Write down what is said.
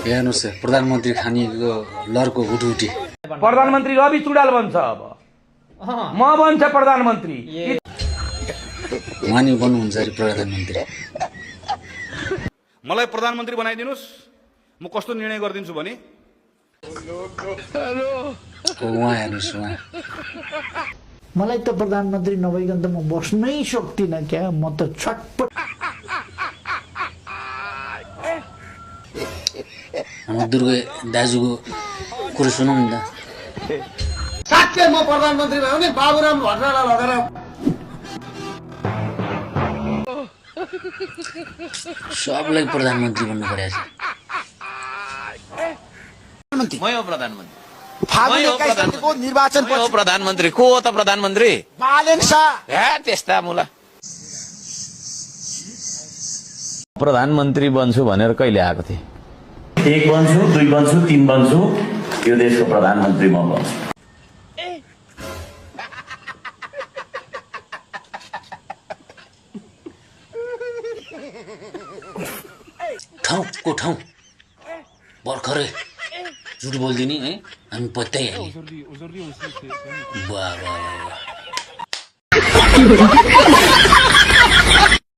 हेर्नुहोस् प्रधानमन्त्री खानीको लरको उठुटी प्रधानमन्त्री रवि चुडाल बन्छ अब म बन्छ प्रधानमन्त्री उहाँ नि बन्नुहुन्छ अरे प्रधानमन्त्री मलाई प्रधानमन्त्री बनाइदिनुस् म कस्तो निर्णय गरिदिन्छु भने उहाँ हेर्नुहोस् उहाँ मलाई त प्रधानमन्त्री नभइकन त म बस्नै सक्दिनँ क्या म त छटपट दुर्गा दाजुको कुरो सुनौँ नि त साँच्चै म प्रधानमन्त्री भयो भने बाबुराम भट्टराईलाई लगेर सबलाई प्रधानमन्त्री बन्नु परेछ मै हो प्रधानमन्त्री फागुन 21 गतेको निर्वाचन पछि प्रधानमन्त्री को हो त प्रधानमन्त्री बालेन शाह त्यस्ता मुला प्रधानमन्त्री बन्छु भनेर कहिले आएको थिए 1 बन्छु 2 बन्छु 3 बन्छु यो देशको प्रधानमन्त्री म बन्छु ठाउँको ठाउँ भर्खरै झुट बोल्दिनी है हामी पत्याइहाल्यो वाह वाह वाह